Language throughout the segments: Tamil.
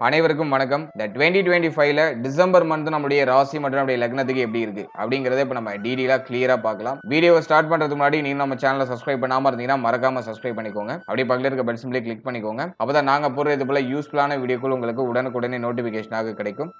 அனைவருக்கும் வணக்கம். இந்த 2025ல டிசம்பர் மந்த் நம்மளுடைய ராசி மற்றும் நம்முடைய லக்னத்துக்கு எப்படி இருக்கு அப்படிங்கறத இப்ப நம்ம டீடைலா கிளியரா பார்க்கலாம். வீடியோவை ஸ்டார்ட் பண்றதுக்கு முன்னாடி நீங்க நம்ம சேனலை சப்ஸ்கிரைப் பண்ணாம இருந்தீங்கன்னா மறக்காம சப்ஸ்கிரைப் பண்ணிக்கோங்க. அப்படியே பக்கத்துல இருக்க பெல் சிம்பலை கிளிக் பண்ணிக்கோங்க. அப்பதான் நாங்க போடுற இது போல யூஸ்ஃபுல்லான வீடியோக்கள் உங்களுக்கு உடனுக்குடனே நோட்டிபிகேஷனாக கிடைக்கும்.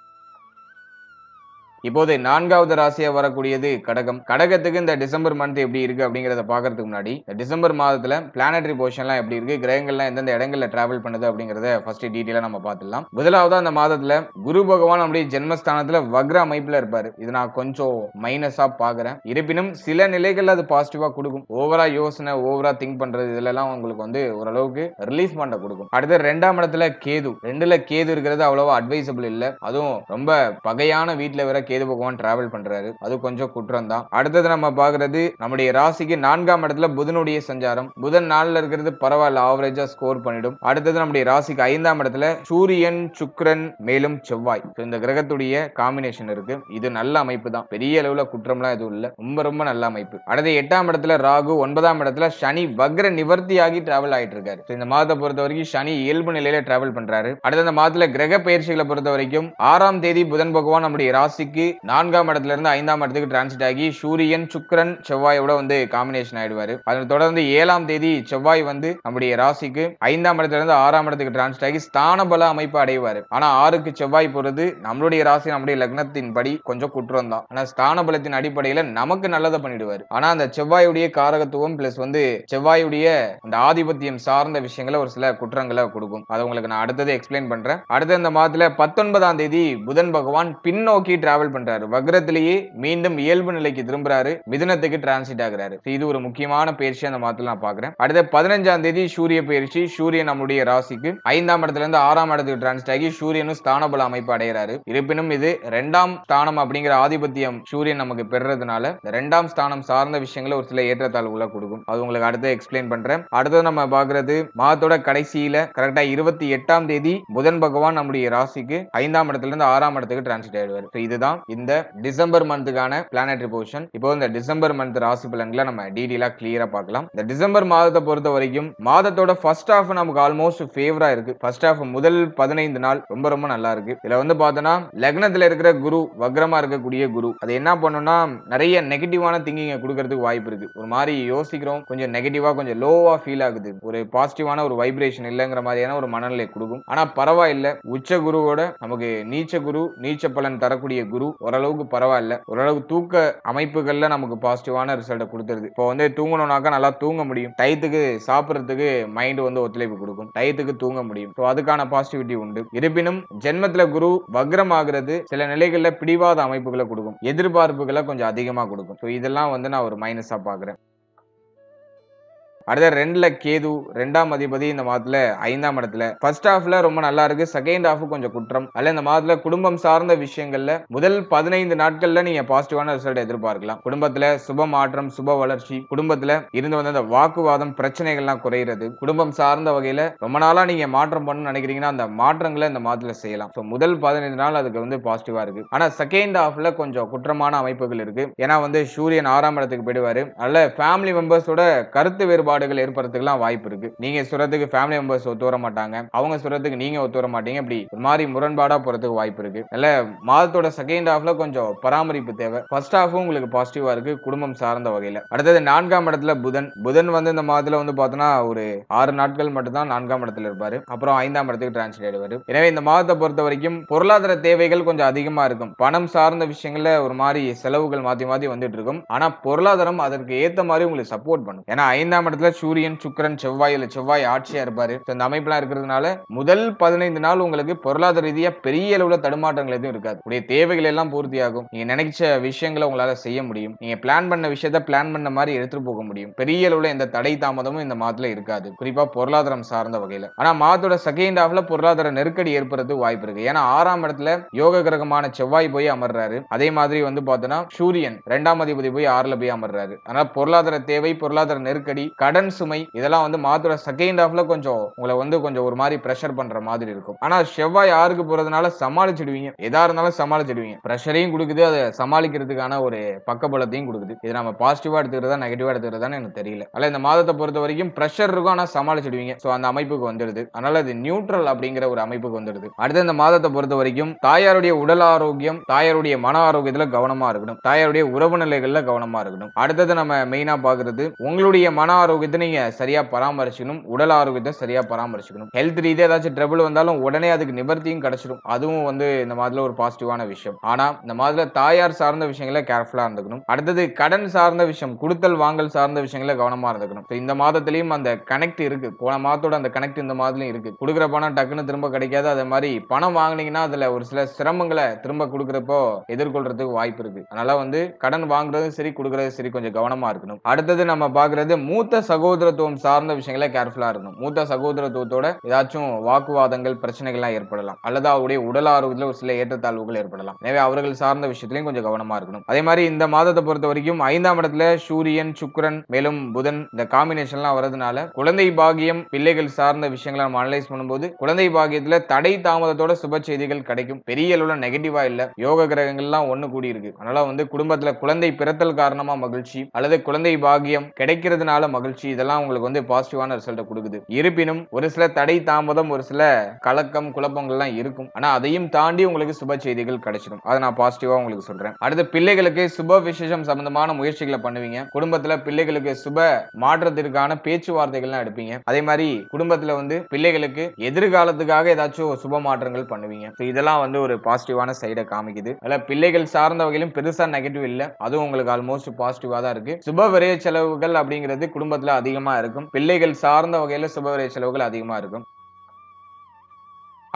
இப்போது 4வது ராசியா வரக்கூடியது கடகம். கடகத்துக்கு இந்த டிசம்பர் மந்த் எப்படி இருக்கு அப்படிங்கறத பாக்குறதுக்கு முன்னாடி டிசம்பர் மாதத்துல பிளானட்டரி பொசிஷன்லாம் எப்படி இருக்கு, கிரகங்கள்லாம் எந்தெந்த இடங்கள்ல டிராவல் பண்ணுது அப்படிங்கறத ஃபர்ஸ்ட் டீடைலா நம்ம பார்த்துடலாம். முதலாவது அந்த மாதத்துல குரு பகவான் நம்முடைய ஜென்மஸ்தானத்துல வக்ர அமைப்புல இருப்பாரு. இது நான் கொஞ்சம் மைனஸா பாக்குறேன். இருப்பினும் சில நிலைகள்ல அது பாசிட்டிவா கொடுக்கும். ஓவரா யோசனை, ஓவரா திங்க் பண்றது இதெல்லாம் உங்களுக்கு வந்து ஓரளவுக்கு ரிலீஃப் பண்ண கொடுக்கும். அடுத்து 2ஆம் இடத்துல கேது. 2ல கேது இருக்கிறது அவ்வளவா அட்வைசபிள் இல்ல. அதுவும் ரொம்ப பகையான வீட்டுல வேற கேது பகவான் டிராவல் பண்றாரு. அது கொஞ்சம் குற்றம் தான். அடுத்தது நம்ம பாக்குறது நம்முடைய ராசிக்கு 4ஆம் இடத்துல புதனுடைய சஞ்சாரம். புதன் 4ல இருக்கிறது பரவாயில்ல, ஆவரேஜா ஸ்கோர் பண்ணிடும். அடுத்தது நம்முடைய ராசிக்கு 5ஆம் இடத்துல சூரியன், சுக்கிரன், மேலும் செவ்வாய். இந்த கிரகத்துடைய காம்பினேஷன் இருக்கு. இது நல்ல அமைப்பு தான். பெரிய அளவுல குற்றம்லாம் எதுவும் இல்ல. ரொம்ப ரொம்ப நல்ல அமைப்பு. அடுத்து 8ஆம் இடத்துல ராகு, 9ஆம் இடத்துல சனி வக்ர நிவர்த்தியாகி டிராவல் ஆயிட்டு இருக்காரு. இந்த மாதத்தை பொறுத்த வரைக்கும் சனி இயல்பு நிலையில டிராவல் பண்றாரு. அடுத்த இந்த மாதத்துல கிரக பயிற்சிகளை பொறுத்த வரைக்கும் 6ஆம் தேதி புதன் பகவான் நம்முடைய ராசிக்கு 4ஆம் இடத்துல இருந்து 5ஆம் இடத்துக்கு டிரான்சிட் ஆகி சூரியன், சுக்கிரன், செவ்வாயோட வந்து காம்பினேஷன் ஆயிடுவாரு. அதனை தொடர்ந்து 7ஆம் தேதி செவ்வாய் வந்து நம்முடைய ராசிக்கு 5ஆம் இடத்துல இருந்து 6ஆம் இடத்துக்கு டிரான்சிட் ஆகி ஸ்தான பல அமைப்பு அடைவாரு. ஆனா 6க்கு செவ்வாய் போறது நம்மளுடைய ராசி நம்முடைய லக்னத்தின் படி கொஞ்சம் குற்றம் தான். ஆனா ஸ்தான பலத்தின் அடிப்படையில நமக்கு நல்லதை பண்ணிடுவாரு. ஆனா அந்த செவ்வாயுடைய காரகத்துவம் பிளஸ் வந்து செவ்வாயுடைய அந்த ஆதிபத்தியம் சார்ந்த விஷயங்களை ஒரு சில குற்றங்களை கொடுக்கும். அதை உங்களுக்கு நான் அடுத்தது எக்ஸ்பிளைன் பண்றேன். அடுத்த இந்த மாதத்துல 19ஆம் தேதி புதன் பகவான் பின்னோக்கி டிராவல் பண்றாரு. வக்ரத்திலேயே மீண்டும் இயல்பு நிலைக்கு திரும்புறாரு. மிதுனத்துக்கு டிரான்சிட் ஆகுறாரு. இது ஒரு முக்கியமான பயிற்சி அந்த மாதத்துல நான் பாக்குறேன். அடுத்த 15ஆம் தேதி சூரிய பயிற்சி. சூரியன் நம்முடைய ராசிக்கு 5ஆம் இடத்துல இருந்து 6ஆம் இடத்துக்கு டிரான்சிட் ஆகி சூரியனும் ஸ்தானபல அமைப்பு அடைகிறாரு. இருப்பினும் இது 2ஆம் ஸ்தானம் அப்படிங்கிற ஆதிபத்தியம் சூரியன் நமக்கு பெறறதுனால 2ஆம் ஸ்தானம் சார்ந்த விஷயங்களை ஒரு சில ஏற்றத்தாழ்வுகளை கொடுக்கும். அது உங்களுக்கு அடுத்து எக்ஸ்பிளைன் பண்றேன். அடுத்து நம்ம பாக்குறது மாதத்தோட கடைசியில கரெக்டா 28ஆம் தேதி புதன் பகவான் நம்முடைய ராசிக்கு 5ஆம் இடத்துல இருந்து 6ஆம் இடத்துக்கு டிரான்சிட் ஆயிடுவார். இதுதான் இந்த டிசம்பர் மந்த்துக்கான பிளானட்டரி பொசிஷன். இப்போ இந்த டிசம்பர் மந்த் ராசி பலன்களை நம்ம டீடைலா கிளியரா பார்க்கலாம். இந்த டிசம்பர் மாதத்தை பொறுத்த வரைக்கும் மாதத்தோட ஃபர்ஸ்ட் ஹாஃப் நமக்கு ஆல்மோஸ்ட் ஃபேவரா இருக்கு. ஃபர்ஸ்ட் ஹாஃப் முதல் 15 நாள் ரொம்ப ரொம்ப நல்லா இருக்கு. இதுல வந்து பார்த்தோம்னா லக்னத்துல இருக்கிற குரு, வக்ரமா இருக்கக்கூடிய குரு, அது என்ன பண்ணும்னா நிறைய நெகட்டிவான திங்கிங்கை கொடுக்கறதுக்கு வாய்ப்பு இருக்கு. ஒரு மாதிரி யோசிக்கிறோம், கொஞ்சம் நெகட்டிவா கொஞ்சம் லோவா ஃபீல் ஆகுது, ஒரு பாசிட்டிவான ஒரு வைப்ரேஷன் இல்லைங்கிற மாதிரியான ஒரு மனநிலை கொடுக்கும். ஆனா பரவாயில்ல, உச்ச குருவோட நமக்கு நீச்ச குரு, நீச்ச பலன் தரக்கூடிய குரு ஓரளவுக்கு பரவாயில்ல. ஓரளவு தூக்க அமைப்புகள்ல நமக்கு பாசிட்டிவான ரிசல்ட் கொடுத்துருது. இப்போ வந்து தூங்கணும்னாக்கா நல்லா தூங்க முடியும். டயத்துக்கு சாப்பிடறதுக்கு மைண்ட் வந்து ஒத்துழைப்பு கொடுக்கும். டயத்துக்கு தூங்க முடியும். அதுக்கான பாசிட்டிவிட்டி உண்டு. இருப்பினும் ஜென்மத்துல குரு வக்ரம் ஆகிறது சில நிலைகள்ல பிடிவாத அமைப்புகளை கொடுக்கும். எதிர்பார்ப்புகளை கொஞ்சம் அதிகமா கொடுக்கும். இதெல்லாம் வந்து நான் ஒரு மைனஸா பாக்குறேன். அடுத்த 2ல கேது, 2ஆம் அதிபதி இந்த மாதத்துல 5ஆம் இடத்துல. ஃபர்ஸ்ட் ஹாஃப்ல ரொம்ப நல்லா இருக்கு. செகண்ட் ஹாஃப் கொஞ்சம் குற்றம். அல்ல இந்த மாதத்துல குடும்பம் சார்ந்த விஷயங்கள்ல முதல் 15 நாட்கள்ல நீங்க பாசிட்டிவான ரிசல்ட் எதிர்பார்க்கலாம். குடும்பத்துல சுப மாற்றம், சுப வளர்ச்சி, குடும்பத்துல இருந்து வந்த அந்த வாக்குவாதம் பிரச்சனைகள்லாம் குறையிறது, குடும்பம் சார்ந்த வகையில ரொம்ப நாளா நீங்க மாற்றம் பண்ணணும்னு நினைக்கிறீங்கன்னா அந்த மாற்றங்களை இந்த மாதத்துல செய்யலாம். முதல் 15 நாள் அதுக்கு வந்து பாசிட்டிவா இருக்கு. ஆனா செகண்ட் ஹாஃப்ல கொஞ்சம் குற்றமான அமைப்புகள் இருக்கு. ஏன்னா வந்து சூரியன் 6ஆம் இடத்துக்கு போயிடுவாரு. அதனால ஃபேமிலி மெம்பர்ஸோட கருத்து வேறுபாடுகள் ஏற்படுறதுக்குலாம் வாய்ப்பு இருக்கு. நீங்க சொல்றதுக்கு ஃபேமிலி மெம்பர்ஸ் ஒத்து வர மாட்டாங்க, அவங்க சொல்றதுக்கு நீங்க ஒத்து வர மாட்டீங்க. இப்படி ஒரு மாதிரி முரண்பாடா போறதுக்கு வாய்ப்பு இருக்கு. நல்ல மாதத்தோட செகண்ட் ஹாஃப்ல கொஞ்சம் பராமரிப்பு தேவை. ஃபர்ஸ்ட் ஹாஃபும் உங்களுக்கு பாசிட்டிவா இருக்கு குடும்பம் சார்ந்த வகையில. அடுத்தது 4ஆம் இடத்துல புதன். புதன் வந்து இந்த மாதத்துல வந்து பார்த்தோம்னா ஒரு 6 நாட்கள் மட்டும் தான் 4ஆம் இடத்துல இருப்பாரு. அப்புறம் 5ஆம் இடத்துக்கு டிரான்ஸ்ஃபர் ஆயிடுவாரு. எனவே இந்த மாதத்தை பொறுத்த வரைக்கும் பொருளாதார தேவைகள் கொஞ்சம் அதிகமா இருக்கும். பணம் சார்ந்த விஷயங்கள்ல ஒரு மாதிரி செலவுகள் மாத்தி மாத்தி வந்துட்டு இருக்கும். ஆனா பொருளாதாரம் அதற்கு ஏத்த மாதிரி உங்களுக்கு சப்போர்ட் பண்ணும். ஏன்னா 5ஆம் இடத்துல சூரியன், சுக்கிரன், செவ்வாய் ஆட்சியா இருப்பாரு. இந்த அமைப்புலாம் இருக்கிறதுனால முதல் 15 நாள் உங்களுக்கு பொருளாதார ரீதியா பெரிய அளவுல தடுமாற்றங்கள் எதுவும் இருக்காது. உடைய தேவைகள் எல்லாம் பூர்த்தியாகும். நீங்க நினைச்ச விஷயங்களை உங்களால செய்ய முடியும். நீங்க பிளான் பண்ண விஷயத்தை பிளான் பண்ண மாதிரி எடுத்துட்டு போக முடியும். பெரிய அளவுல எந்த தடை தாமதமும் இந்த மாதத்துல இருக்காது, குறிப்பா பொருளாதாரம் சார்ந்த வகையில. ஆனா மாதத்தோட செகண்ட் ஹாஃப்ல பொருளாதார நெருக்கடி ஏற்படுறது வாய்ப்பு இருக்கு. ஏன்னா 6ஆம் இடத்துல யோக கிரகமான செவ்வாய் போய் அமர்றாரு. அதே மாதிரி வந்து பார்த்தோம்னா சூரியன் 2ஆம் அதிபதி போய் 6ல போய் அமர்றாரு. அதனால பொருளாதார தேவை, பொருளாதார நெருக்கடி, கடன் சுமை இதெல்லாம் வந்து மாதத்தோட செகண்ட் ஹாஃப்ல கொஞ்சம் உங்களை வந்து கொஞ்சம் ஒரு மாதிரி பிரஷர் பண்ற மாதிரி இருக்கும். ஆனா செவ்வாய் 6க்கு போறதுனால சமாளிச்சிடுவீங்க. எதா இருந்தாலும் சமாளிச்சிடுவீங்க. பிரஷரையும் குடுக்குது, அத சமாளிக்கிறதுக்கான ஒரு பக்கபலத்தையும் குடுக்குது. இத நம்ம பாசிட்டிவா எடுத்துக்கிறதா, நெகட்டிவா எடுத்துக்கிறதான்னு எனக்கு தெரியல. அதனால இந்த மாதத்த பொறுத்தவரைக்கும் பிரஷர் இருக்கும். ஆனா சமாளிச்சிடுவீங்க. சோ அந்த அமைப்புக்கு வந்துடுது. அதனால அது நியூட்ரல் அப்படிங்கிற ஒரு அமைப்புக்கு வந்துடுது. அடுத்து இந்த மாதத்த பொறுத்தவரைக்கும் தாயாருடைய உடல் ஆரோக்கியம், தாயாருடைய மன ஆரோக்கியத்துல கவனமா இருக்கணும். தாயாருடைய உறவு நிலைகள்ல கவனமா இருக்கணும். அடுத்தது நம்ம மெயினா பார்க்கிறது உங்களுடைய மன ஆரோக்கியத்தை நீங்க சரியா பராமரிச்சுக்கணும். உடல் ஆரோக்கியத்தை சரியா பராமரிச்சுக்கணும். ஹெல்த் ரீதியா ஏதாச்சும் ட்ரபிள் வந்தாலும் உடனே அதுக்கு நிவர்த்தியும் கிடைச்சிடும். அதுவும் வந்து இந்த மாதிரில ஒரு பாசிட்டிவான விஷயம். ஆனா இந்த மாதிரில தாயார் சார்ந்த விஷயங்களை கேர்ஃபுல்லா இருந்துக்கணும். அடுத்தது கடன் சார்ந்த விஷயம், குடுத்தல் வாங்கல் சார்ந்த விஷயங்களை கவனமா இருந்துக்கணும். இந்த மாதத்திலயும் அந்த கனெக்ட் இருக்கு. போன மாதத்தோட அந்த கனெக்ட் இந்த மாதத்திலயும் இருக்கு. குடுக்குற பணம் டக்குன்னு திரும்ப கிடைக்காது. அதே மாதிரி பணம் வாங்குனீங்கன்னா அதுல ஒரு சில சிரமங்களை திரும்ப கொடுக்குறப்போ எதிர்கொள்றதுக்கு வாய்ப்பு இருக்கு. அதனால வந்து கடன் வாங்குறதும் சரி, கொடுக்கறதும் சரி கொஞ்சம் கவனமா இருக்கணும். அடுத்தது நம்ம பார்க்கிறது மூத்த சகோதரத்துவம் சார்ந்த விஷயங்களை கேர்ஃபுல்லா இருக்கணும். மூத்த சகோதரத்துவத்தோட ஏதாச்சும் வாக்குவாதங்கள், பிரச்சனைகள்லாம் ஏற்படலாம். அல்லது அவருடைய உடல் ஆரோக்கியத்துல ஒரு சில ஏற்றத்தாழ்வுகள் ஏற்படலாம். எனவே அவர்கள் சார்ந்த விஷயத்திலையும் கொஞ்சம் கவனமா இருக்கணும். அதே மாதிரி இந்த மாதத்தை பொறுத்த வரைக்கும் 5ஆம் இடத்துல சூரியன், சுக்கிரன், மேலும் புதன் இந்த காம்பினேஷன்லாம் வரதுனால குழந்தை பாகியம், பிள்ளைகள் சார்ந்த விஷயங்களை நம்ம அனலைஸ் பண்ணும்போது குழந்தை பாகியத்துல தடை தாமதத்தோட சுப செய்திகள் கிடைக்கும். பெரிய அளவுல நெகட்டிவா இல்ல. யோக கிரகங்கள்லாம் ஒண்ணு கூடி இருக்கு. அதனால வந்து குடும்பத்துல குழந்தை பிறத்தல் காரணமா மகிழ்ச்சி அல்லது குழந்தை பாகியம் கிடைக்கிறதுனால மகிழ்ச்சி இதெல்லாம் உங்களுக்கு வந்து பாசிட்டிவான ரிசல்ட் கொடுக்குது. இருப்பினும் ஒரு சில தடை தாமதம், ஒரு சில கலக்கம், குழப்பங்கள்லாம் இருக்கும். ஆனா அதையும் தாண்டி உங்களுக்கு சுப செய்திகள் கிடைச்சிடும். அதை நான் பாசிட்டிவா உங்களுக்கு சொல்றேன். அடுத்து பிள்ளைகளுக்கு சுப விசேஷம் சம்பந்தமான முயற்சிகளை பண்ணுவீங்க. குடும்பத்துல பிள்ளைகளுக்கு சுப மாற்றத்திற்கான பேச்சுவார்த்தைகள்லாம் எடுப்பீங்க. அதே மாதிரி குடும்பத்துல வந்து பிள்ளைகளுக்கு எதிர்காலத்துக்காக ஏதாச்சும் சுப மாற்றங்கள் பண்ணுவீங்க. இதெல்லாம் வந்து ஒரு பாசிட்டிவான சைடை காமிக்குது. அதுல பிள்ளைகள் சார்ந்த வகையிலும் பெருசா நெகட்டிவ் இல்ல. அதுவும் உங்களுக்கு ஆல்மோஸ்ட் பாசிட்டிவா தான் இருக்கு. சுப விரய செலவுகள் அப்படிங்கிறது குடும்பத்துல அதிகமா இருக்கும். பிள்ளைகள் சார்ந்த வகையில சுப விரய செலவுகள் அதிகமா இருக்கும்.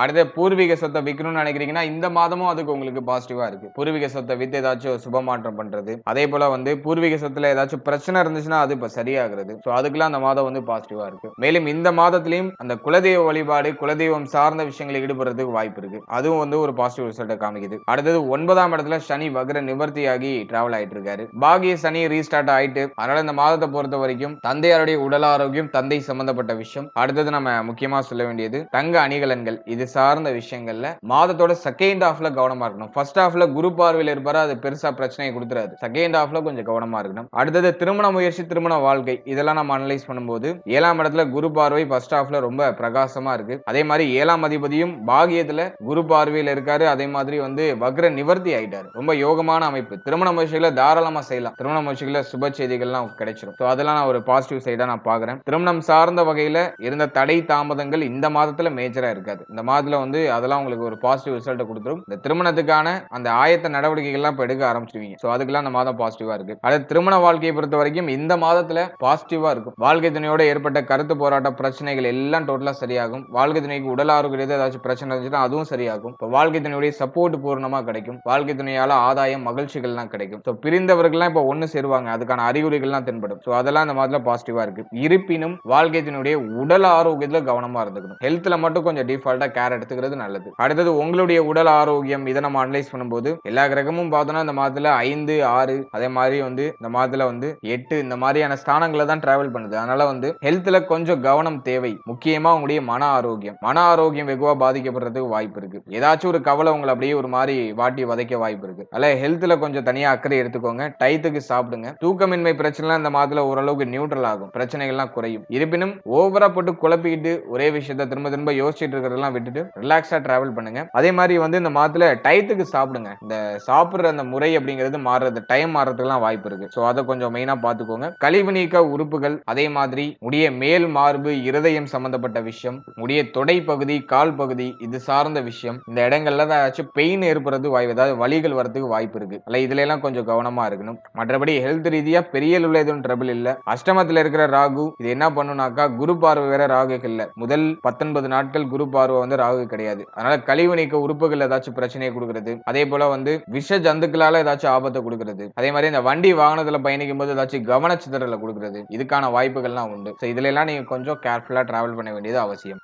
அடுத்து பூர்வீக சொத்தை விற்கணும்னு நினைக்கிறீங்கன்னா இந்த மாதமும் அதுக்கு உங்களுக்கு பாசிட்டிவா இருக்கு. பூர்வீக சொத்தை வித்து ஏதாச்சும் சுப மாற்றம் பண்றது, அதே போல வந்து பூர்வீக சொத்துல ஏதாச்சும் பிரச்சனை இருந்துச்சுன்னா அது இப்ப சரியாகிறது. சோ அதுக்கெல்லாம் அந்த மாதம் வந்து பாசிட்டிவா இருக்கு. மேலும் இந்த மாதத்திலையும் அந்த குலதெய்வ வழிபாடு, குலதெய்வம் சார்ந்த விஷயங்களில் ஈடுபடுறதுக்கு வாய்ப்பு இருக்கு. அதுவும் வந்து ஒரு பாசிட்டிவ் ரிசல்ட்டை காமிக்குது. அடுத்தது 9ஆம் இடத்துல சனி வக்ர நிவர்த்தியாகி டிராவல் ஆயிட்டு இருக்காரு. பாகிய சனி ரீஸ்டார்ட் ஆயிட்டு, அதனால இந்த மாதத்தை பொறுத்த வரைக்கும் தந்தையாருடைய உடல் ஆரோக்கியம், தந்தை சம்பந்தப்பட்ட விஷயம். அடுத்தது நம்ம முக்கியமா சொல்ல வேண்டியது தங்க அணிகலன்கள். இது சார்ந்த விஷயங்கள்ல மாதத்தோட செகண்ட் ஹாஃப்ல கவனமா இருக்கணும். ஃபர்ஸ்ட் ஹாஃப்ல குரு பார்வையில இருப்பாரு, அது பெருசா பிரச்சனையை கொடுத்துறாது. செகண்ட் ஹாஃப்ல கொஞ்சம் கவனமா இருக்கணும். அடுத்தது திருமண முயற்சி, திருமண வாழ்க்கை இதெல்லாம் நம்ம அனலைஸ் பண்ணும்போது 7ஆம் இடத்துல குரு பார்வை ஃபர்ஸ்ட் ஹாஃப்ல ரொம்ப பிரகாசமா இருக்கு. அதே மாதிரி 7ஆம் அதிபதியும் பாகியத்துல குரு பார்வையில இருக்காரு. அதே மாதிரி வந்து வக்ர நிவர்த்தி ஆயிட்டாரு. ரொம்ப யோகமான அமைப்பு. திருமண முயற்சிகளை தாராளமா செய்யலாம். திருமண முயற்சிகளை சுப செய்திகள்லாம் கிடைச்சிடும். அதெல்லாம் நான் ஒரு பாசிட்டிவ் சைடா நான் பாக்குறேன். திருமணம் சார்ந்த வகையில இருந்த தடை தாமதங்கள் இந்த மாதத்துல மேஜரா இருக்காது. இந்த மாதத்துல வந்து அதெல்லாம் உங்களுக்கு ஒரு பாசிட்டிவ் ரிசல்ட் கொடுத்துரும். இந்த திருமணத்துக்கான அந்த ஆயத்த நடவடிக்கைகள்லாம் இப்ப எடுக்க ஆரம்பிச்சிடுவீங்க. சோ அதுக்கெல்லாம் இந்த மாதம் பாசிட்டிவா இருக்கு. அடுத்து திருமண வாழ்க்கையை பொறுத்த வரைக்கும் இந்த மாதத்துல பாசிட்டிவா இருக்கும். வாழ்க்கை துணையோட ஏற்பட்ட கருத்து போராட்ட பிரச்சனைகள் எல்லாம் டோட்டலா சரியாகும். வாழ்க்கை துணைக்கு உடல் ஆரோக்கியத்தில் ஏதாச்சும் பிரச்சனை இருந்துச்சுன்னா அதுவும் சரியாகும். இப்போ வாழ்க்கை துணையுடைய சப்போர்ட் பூர்ணமா கிடைக்கும். வாழ்க்கை துணையால ஆதாயம், மகிழ்ச்சிகள்லாம் கிடைக்கும். சோ பிரிந்தவர்கள்லாம் இப்போ ஒண்ணு சேருவாங்க. அதுக்கான அறிகுறிகள்லாம் தென்படும். சோ அதெல்லாம் இந்த மாதத்துல பாசிட்டிவா இருக்கு. இருப்பினும் வாழ்க்கை துணையுடைய உடல் ஆரோக்கியத்துல கவனமா இருந்துக்கணும். ஹெல்த்ல மட்டும் கொஞ்சம் டிஃபால்ட்டா கேர் எடுத்துக்கிறது நல்லது. அடுத்தது உங்களுடைய உடல் ஆரோக்கியம். இதை நம்ம அனலைஸ் பண்ணும்போது எல்லா கிரகமும் பார்த்தோம்னா இந்த மாதத்துல 5, 6 அதே மாதிரி வந்து இந்த மாதத்துல வந்து 8 இந்த மாதிரியான ஸ்தானங்களை தான் டிராவல் பண்ணுது. அதனால வந்து ஹெல்த்ல கொஞ்சம் கவனம் தேவை. முக்கியமா உங்களுடைய மன ஆரோக்கியம். மன ஆரோக்கியம் வெகுவா பாதிக்கப்படுறதுக்கு வாய்ப்பு இருக்கு. ஏதாச்சும் ஒரு கவலை உங்களை அப்படியே ஒரு மாதிரி வாட்டி வதைக்க வாய்ப்பு இருக்கு. அதனால ஹெல்த்ல கொஞ்சம் தனியா அக்கறை எடுத்துக்கோங்க. டயத்துக்கு சாப்பிடுங்க. தூக்கமின்மை பிரச்சனை இந்த மாதத்துல ஓரளவுக்கு நியூட்ரல் ஆகும். பிரச்சனைகள்லாம் குறையும். இருப்பினும் ஓவரா போட்டு குழப்பிக்கிட்டு ஒரே விஷயத்தை திரும்ப திரும்ப யோசிச்சுட்டு இருக்கிறதெல்லாம் விட்டுட்டு ரிலாக்ஸா டிராவல் பண்ணுங்க. அதே மாதிரி வந்து இந்த மாதத்துல டயத்துக்கு சாப்பிடுங்க. இந்த சாப்பிடுற அந்த முறை அப்படிங்கிறது மாறுறது, டைம் மாறதுக்குலாம் வாய்ப்பு இருக்கு. சோ அதை கொஞ்சம் மெயினா பாத்துக்கோங்க. கழிவு நீக்க உறுப்புகள், அதே மாதிரி முடிய மேல் மார்பு, இருதயம் சம்பந்தப்பட்ட விஷயம், முடிய தொடை பகுதி, கால் பகுதி இது சார்ந்த விஷயம், இந்த இடங்கள்ல ஏதாச்சும் பெயின் ஏற்படுறது வாய்ப்பு, அதாவது வலிகள் வரதுக்கு வாய்ப்பு இருக்கு. அல்ல இதுல எல்லாம் கொஞ்சம் கவனமா இருக்கணும். மற்றபடி ஹெல்த் ரீதியா பெரிய அளவுல எதுவும் ட்ரபிள் இல்ல. அஷ்டமத்துல இருக்கிற ராகு இது என்ன பண்ணுனாக்கா குரு பார்வை வேற ராகுக்கு இல்ல. முதல் 19 நாட்கள் குரு பார்வை வந்து ராகு கிடையாது. அதனால கழிவு நீக்க உறுப்புகள் ஏதாச்சும் பிரச்சனையை கொடுக்கிறது, அதே போல வந்து விஷ ஜந்துக்களால ஏதாச்சும் ஆபத்தை கொடுக்கிறது, அதே மாதிரி இந்த வண்டி வாகனத்துல பயணிக்கும் போது ஏதாச்சும் கவனச்சிதறலை கொடுக்கிறது, இதுக்கான வாய்ப்புகள்லாம் உண்டு. இதுல எல்லாம் நீங்க கொஞ்சம் கேர்ஃபுல்லா டிராவல் பண்ண வேண்டியது அவசியம்.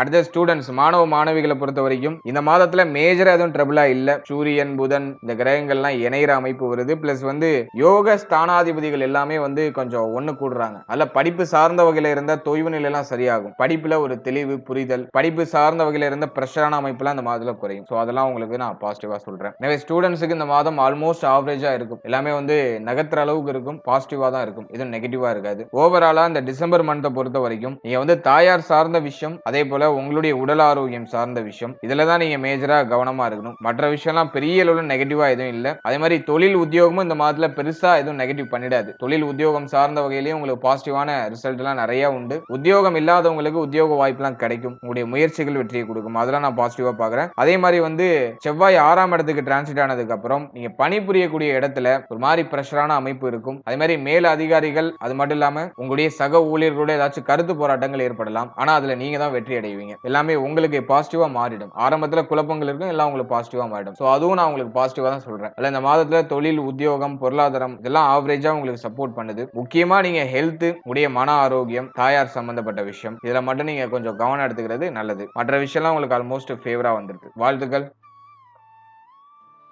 அடுத்த ஸ்டூடெண்ட்ஸ் மாணவ மாணவிகளை பொறுத்த வரைக்கும் இந்த மாதத்துல மேஜரா எதுவும் ட்ரபிளா இல்ல. சூரியன் புதன் இந்த கிரகங்கள்லாம் இணைகிற அமைப்பு வருது. பிளஸ் வந்து யோக ஸ்தானாதிபதிகள் எல்லாமே வந்து கொஞ்சம் ஒண்ணு கூடுறாங்க. அதுல படிப்பு சார்ந்த வகையில இருந்த தொய்வு நிலை எல்லாம் சரியாகும். படிப்புல ஒரு தெளிவு புரிதல், படிப்பு சார்ந்த வகையில இருந்த பிரஷரான அமைப்புலாம் இந்த மாதத்துல குறையும். ஸோ அதெல்லாம் உங்களுக்கு நான் பாசிட்டிவா சொல்றேன். எனவே ஸ்டூடெண்ட்ஸுக்கு இந்த மாதம் ஆல்மோஸ்ட் ஆவரேஜா இருக்கும். எல்லாமே வந்து நகர்த்துற அளவுக்கு இருக்கும், பாசிட்டிவா தான் இருக்கும், எதுவும் நெகட்டிவா இருக்காது. ஓவராலா இந்த டிசம்பர் மந்த்தை பொறுத்த வரைக்கும் நீங்க வந்து தாயார் சார்ந்த விஷயம், அதே போல உங்களுடைய உடல் ஆரோக்கியம் சார்ந்த விஷயம், இதுல தான் நீங்க மேஜரா கவனமா இருக்கணும். மற்ற விஷயம்லாம் பெரிய அளவுல நெகட்டிவா எதுவும் இல்ல. அதே மாதிரி தொழில் உத்தியோகமும் இந்த மாதத்துல பெருசா எதுவும் நெகட்டிவ் பண்ணிடாது. தொழில் உத்தியோகம் சார்ந்த வகையிலேயே உங்களுக்கு பாசிட்டிவான ரிசல்ட் எல்லாம் நிறைய உண்டு. உத்தியோகம் இல்லாதவங்களுக்கு உத்தியோக வாய்ப்புலாம் கிடைக்கும். உங்களுடைய முயற்சிகள் வெற்றியை கொடுக்கும். அதெல்லாம் நான் பாசிட்டிவா பாக்குறேன். அதே மாதிரி வந்து செவ்வாய் 6ஆம் இடத்துக்கு டிரான்சிட் ஆனதுக்கு அப்புறம் நீங்க பணிபுரியக்கூடிய இடத்துல ஒரு மாதிரி பிரஷரான அமைப்பு இருக்கும். அதே மாதிரி மேல் அதிகாரிகள், அது மட்டும் இல்லாம உங்களுடைய சக ஊழியர்களோட ஏதாச்சும் கருத்து போராட்டங்கள் ஏற்படலாம். ஆனா அதுல நீங்க தான் வெற்றி அடைவீங்க. எல்லாமே உங்களுக்கு பாசிட்டிவா மாறிடும். ஆரம்பத்துல குழப்பங்கள் இருக்கும், எல்லாம் உங்களுக்கு பாசிட்டிவா மாறிடும். சோ அதுவும் நான் உங்களுக்கு பாசிட்டிவா தான் சொல்றேன். அல்ல இந்த மாதத்துல தொழில் உத்தியோகம் பொருளாதாரம் இதெல்லாம் ஆவரேஜா உங்களுக்கு சப்போர்ட் பண்ணுது. முக்கியமா நீங்க ஹெல்த், உடைய மன ஆரோக்கியம், தாயார் சம்பந்தப்பட்ட விஷயம் இதுல மட்டும் நீங்க கொஞ்சம் கவனம் எடுத்துக்கிறது நல்லது. மற்ற விஷயம்லாம் உங்களுக்கு ஆல்மோஸ்ட் ஃபேவரா வந்துருக்கு. வாழ்த்துக்கள்.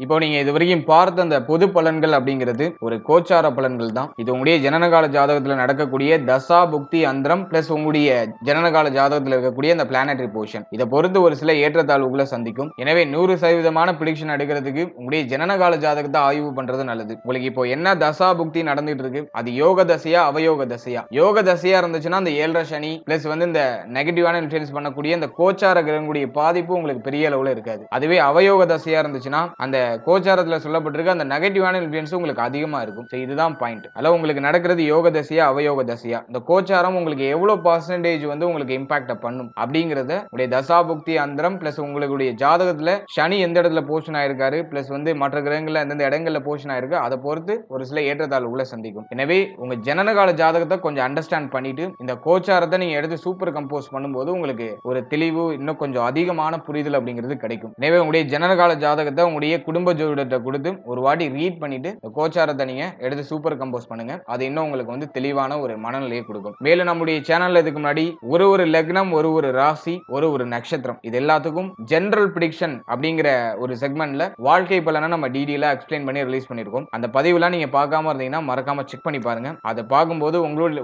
இப்போ நீங்க இதுவரைக்கும் பார்த்த அந்த பொது பலன்கள் அப்படிங்கிறது ஒரு கோச்சார பலன்கள் தான். இது உங்களுடைய ஜனனகால ஜாதகத்துல நடக்கக்கூடிய தசா புக்தி அந்தரம் பிளஸ் உங்களுடைய ஜனனகால ஜாதகத்துல இருக்கக்கூடிய அந்த பிளானட்டரி போர்ஷன் இதை பொறுத்து ஒரு சில ஏற்றத்தாழ்வுகளை சந்திக்கும். எனவே 100% பிரிடிக்ஷன் எடுக்கிறதுக்கு உங்களுடைய ஜனனகால ஜாதகத்தை ஆய்வு பண்றது நல்லது. உங்களுக்கு இப்போ என்ன தசா புக்தி நடந்துட்டு இருக்கு, அது யோக தசையா அவயோக தசையா? யோக தசையா இருந்துச்சுன்னா அந்த 7.5 சனி பிளஸ் வந்து இந்த நெகட்டிவான இன்ஃபுளுன்ஸ் பண்ணக்கூடிய இந்த கோச்சார கிரகங்களுடைய பாதிப்பு உங்களுக்கு பெரிய அளவுல இருக்காது. அதுவே அவயோக தசையா இருந்துச்சுன்னா அந்த கோச்சாரத்துல சொல்லப்பட்டிருக்க அந்த நெகட்டிவான இன்ஃப்ளூயன்ஸ் உங்களுக்கு அதிகமா இருக்கும். இதுதான் பாயிண்ட். அதனால உங்களுக்கு நடக்கிறது யோக தசையா அவயோக தசையா, இந்த கோச்சாரம் உங்களுக்கு எவ்வளவு பர்சன்டேஜ் வந்து உங்களுக்கு இம்பாக்ட் பண்ணும் அப்படிங்கறத உடைய தசாபுக்தி அந்தரம் பிளஸ் உங்களுடைய ஜாதகத்துல சனி எந்த இடத்துல போஷன் ஆயிருக்காரு பிளஸ் வந்து மற்ற கிரகங்கள்ல எந்தெந்த இடங்கள்ல போஷன் ஆயிருக்கு அதை பொறுத்து ஒரு சில ஏற்றத்தாழ்வுகளை சந்திக்கும். எனவே உங்க ஜனனகால ஜாதகத்தை கொஞ்சம் அண்டர்ஸ்டாண்ட் பண்ணிட்டு இந்த கோச்சாரத்தை நீங்க எடுத்து சூப்பர் கம்போஸ் பண்ணும்போது உங்களுக்கு ஒரு தெளிவு, இன்னும் கொஞ்சம் அதிகமான புரிதல் அப்படிங்கிறது கிடைக்கும். எனவே உங்களுடைய ஜனனகால ஜாதகத்தை உங்களுடைய குடும்ப ஜோதிடத்தை கொடுத்து ஒரு வாட்டி ரீட் பண்ணிட்டு கோச்சாரத்தை நீங்க எடுத்து சூப்பர் கம்போஸ் பண்ணுங்க. அது இன்னும் உங்களுக்கு வந்து தெளிவான ஒரு மனநிலையை கொடுக்கும். மேலும் நம்முடைய சேனல்ல இதுக்கு முன்னாடி ஒரு லக்னம், ஒரு ராசி, ஒரு நட்சத்திரம் இது எல்லாத்துக்கும் ஜெனரல் பிரிடிக்ஷன் அப்படிங்கிற ஒரு செக்மெண்ட்ல வாழ்க்கை பலனை நம்ம டீடைலா எக்ஸ்பிளைன் பண்ணி ரிலீஸ் பண்ணிருக்கோம். அந்த பதிவுலாம் நீங்க பார்க்காம இருந்தீங்கன்னா மறக்காம செக் பண்ணி பாருங்க. அதை பார்க்கும்போது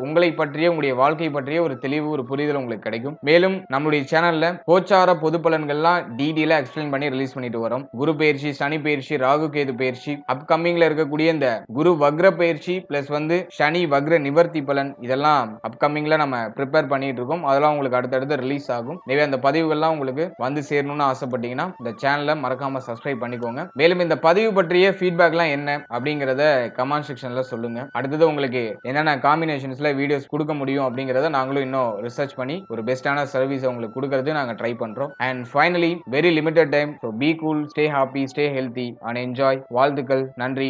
உங்களை பற்றிய உங்களுடைய வாழ்க்கை பற்றிய ஒரு தெளிவு, ஒரு புரிதல் உங்களுக்கு கிடைக்கும். மேலும் நம்முடைய சேனல்ல கோச்சார பொது பலன்கள்லாம் டீடைலா எக்ஸ்பிளைன் பண்ணி ரிலீஸ் பண்ணிட்டு வரோம். குரு பயிற்சி, சனி பயிற்சி, ராகு கேது பயிற்சி, அப்கமிங்ல இருக்கக்கூடிய இந்த குரு வக்ர பயிற்சி பிளஸ் வந்து சனி வக்ர நிவர்த்தி பலன் இதெல்லாம் அப்கமிங்ல நம்ம ப்ரிப்பேர் பண்ணிட்டு இருக்கோம். அதெல்லாம் உங்களுக்கு அடுத்தடுத்து ரிலீஸ் ஆகும். எனவே அந்த பதிவுகள்லாம் உங்களுக்கு வந்து சேரணும்னு ஆசைப்பட்டீங்கன்னா இந்த சேனலை மறக்காம சப்ஸ்கிரைப் பண்ணிக்கோங்க. மேலும் இந்த பதிவு பற்றிய ஃபீட்பேக்லாம் என்ன அப்படிங்கறத கமெண்ட் செக்ஷன்ல சொல்லுங்க. அடுத்தது உங்களுக்கு என்னென்ன காம்பினேஷன்ஸ்ல வீடியோஸ் கொடுக்க முடியும் அப்படிங்கறத நாங்களும் இன்னும் ரிசர்ச் பண்ணி ஒரு பெஸ்டான சர்வீஸ் உங்களுக்கு கொடுக்கறது நாங்க ட்ரை பண்றோம். And finally very limited time, so be cool, stay happy, stay healthy and enjoy. வாழ்த்துக்கள். நன்றி.